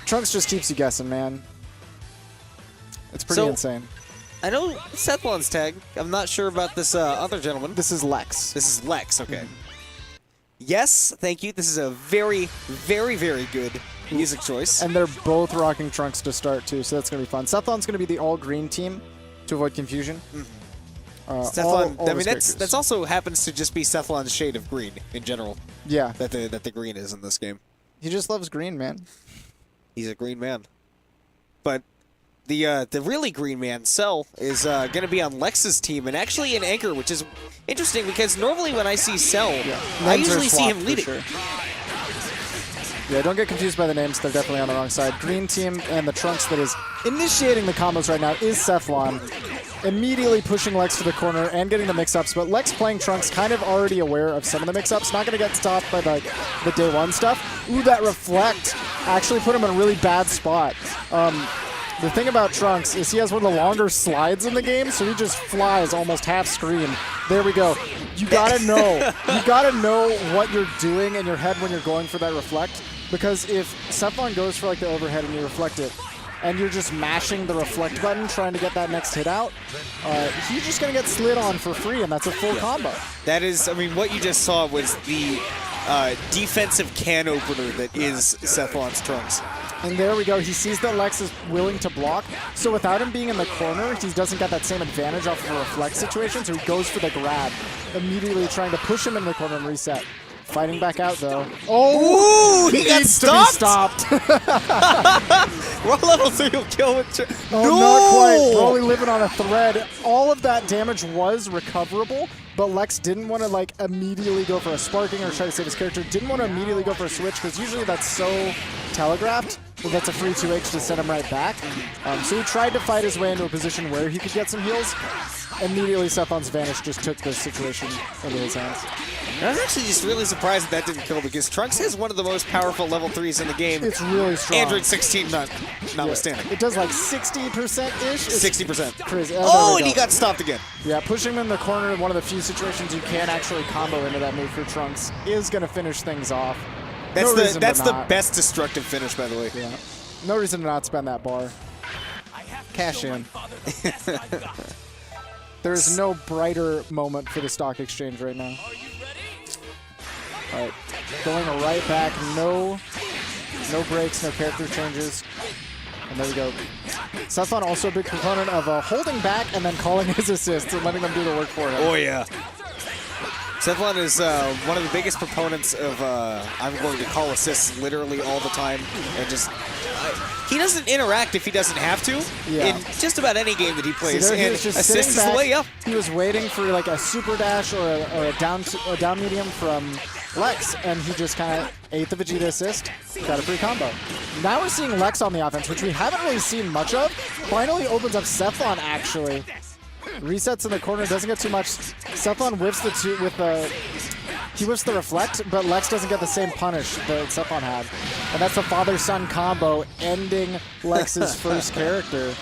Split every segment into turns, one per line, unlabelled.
Trunks just keeps you guessing, man. It's pretty insane.
I know Sethlon's tag. I'm not sure about this other gentleman.
This is Lex.
This is Lex, okay. Yes, thank you. This is a very, very, very good music choice.
And they're both rocking Trunks to start, too, so that's going to be fun. Sethlon's going to be the all-green team to avoid confusion.
Sethlon, I mean, that's also happens to just be Sethlon's shade of green in general.
Yeah.
That the green is in this game.
He just loves green, man.
He's a green man. But the really green man, Cell, is going to be on Lex's team and actually an anchor, which is interesting because normally when I see Cell, I usually see him leading. Sure.
Yeah, don't get confused by the names. They're definitely on the wrong side. Green team and the Trunks that is initiating the combos right now is Sethlon. Immediately pushing Lex to the corner and getting the mix-ups, but Lex playing Trunks kind of already aware of some of the mix-ups. Not going to get stopped by the day one stuff. Ooh, that reflect actually put him in a really bad spot. The thing about Trunks is he has one of the longer slides in the game, so he just flies almost half screen. There we go. You gotta know. You gotta know what you're doing in your head when you're going for that reflect, because if Sethlon goes for like the overhead and you reflect it, and you're just mashing the reflect button trying to get that next hit out, he's just gonna get slid on for free, and that's a full combo.
That is, I mean, what you just saw was the defensive can opener that is Sethlon's Trunks.
And there we go. He sees that Lex is willing to block, so without him being in the corner, he doesn't get that same advantage off of a reflect situation, so he goes for the grab, immediately trying to push him in the corner and reset. Fighting back out, though.
Oh, he got stopped! Raw level 3 will kill with
no! Not quite. We're only living on a thread. All of that damage was recoverable, but Lex didn't want to like immediately go for a sparking or try to save his character. Didn't want to immediately go for a switch, because usually that's so telegraphed. Well, that's a free 2H to send him right back. So he tried to fight his way into a position where he could get some heals. Immediately, Sethlon's Vanish just took the situation into his hands.
I was actually just really surprised that didn't kill, because Trunks has one of the most powerful level 3s in the game.
It's really strong.
Android 16 notwithstanding.
It does like 60%-ish.
60%.
Crazy.
Oh, and he got stopped again.
Yeah, pushing him in the corner, one of the few situations you can actually combo into that move for Trunks, is going to finish things off.
That's the best destructive finish, by the way.
Yeah. No reason to not spend that bar. Cash in. There is no brighter moment for the stock exchange right now. All right, going right back. No breaks, no character changes. And there we go. Sethlon also a big component of holding back and then calling his assists and letting them do the work for him.
Oh, yeah. Sethlon is one of the biggest proponents of I'm going to call assists literally all the time, and just he doesn't interact if he doesn't have to in just about any game that he plays.
See,
and assist is the way up.
He was waiting for like a super dash or a down medium from Lex, and he just kind of ate the Vegeta assist, got a free combo. Now we're seeing Lex on the offense, which we haven't really seen much of. Finally opens up Sethlon, actually. Resets in the corner, doesn't get too much. Sethlon whiffs he whiffs the reflect, but Lex doesn't get the same punish that Sethlon had. And that's the father-son combo, ending Lex's first character.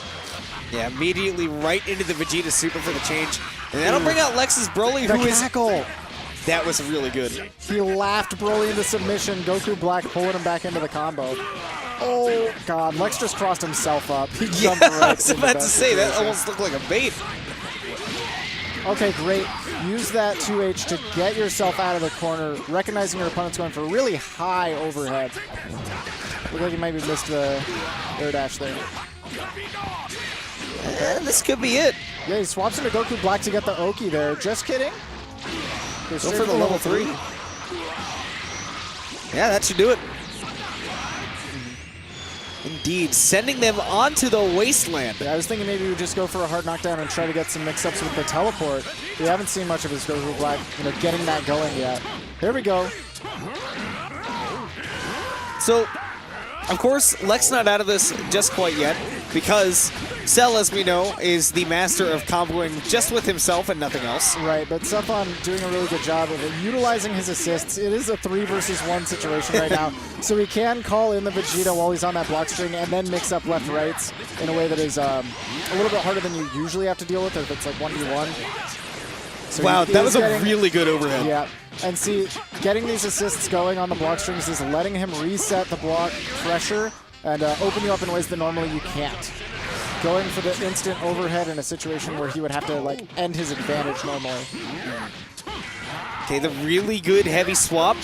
Yeah, immediately right into the Vegeta super for the change. And that'll bring out Lex's Broly,
who is...
That was really good.
He laughed Broly into submission. Goku Black pulling him back into the combo. Oh, God. Lex just crossed himself up. He jumped right
I was about to say, that almost looked like a bait.
Okay, great. Use that 2H to get yourself out of the corner, recognizing your opponent's going for a really high overhead. Looked like he maybe missed the air dash there.
This could be it.
Yeah, he swaps into Goku Black to get the Oki there. Just kidding.
Go for the level 3. Yeah, that should do it. Indeed, sending them onto the wasteland.
Yeah, I was thinking maybe we would just go for a hard knockdown and try to get some mix-ups with the teleport. We haven't seen much of his Goku Black, getting that going yet. Here we go.
So, of course, Lex not out of this just quite yet, because Cell, as we know, is the master of comboing just with himself and nothing else.
Right, but Sethlon doing a really good job of it, utilizing his assists. It is a 3 versus 1 situation right now, so he can call in the Vegeta while he's on that block string and then mix up left-rights in a way that is a little bit harder than you usually have to deal with if it's like 1v1. So
wow,
he
that
is
was a
getting-
really good overhead.
Yeah, and see, getting these assists going on the block strings is letting him reset the block pressure and open you up in ways that normally you can't. Going for the instant overhead in a situation where he would have to like end his advantage normally.
Okay, the really good heavy swap.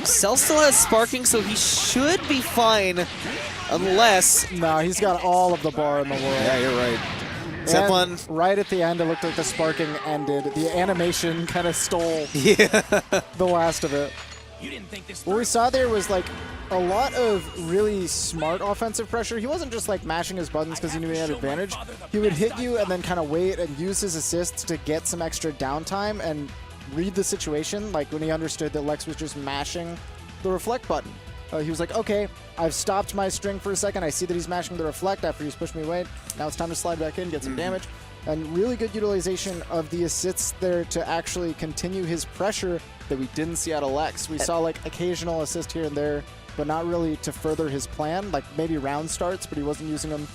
Cell still has sparking, so he should be fine, unless...
No, he's got all of the bar in the world.
Yeah, you're right.
And
Sethlon.
right at the end, it looked like the sparking ended. The animation kind of stole
Yeah.
the last of it. What we saw there was like a lot of really smart offensive pressure. He wasn't just like mashing his buttons because he knew he had advantage. He would hit you and then kind of wait and use his assists to get some extra downtime and read the situation. Like when he understood that Lex was just mashing the reflect button. He was like, okay, I've stopped my string for a second. I see that he's mashing the reflect after he's pushed me away. Now it's time to slide back in, get some damage. And really good utilization of the assists there to actually continue his pressure that we didn't see out of Lex. We saw like occasional assist here and there, but not really to further his plan. Like maybe round starts, but he wasn't using them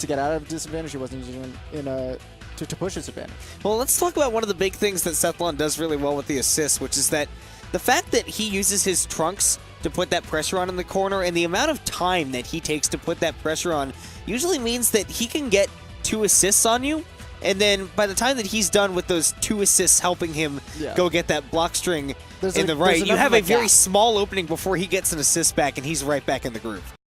to get out of disadvantage. He wasn't using them in to push his advantage.
Well, let's talk about one of the big things that Sethlon does really well with the assists, which is that the fact that he uses his trunks to put that pressure on in the corner and the amount of time that he takes to put that pressure on usually means that he can get 2 assists on you, and then by the time that he's done with those 2 assists helping him go get that block string in the right, you have a very small opening before he gets an assist back and he's right back in the groove.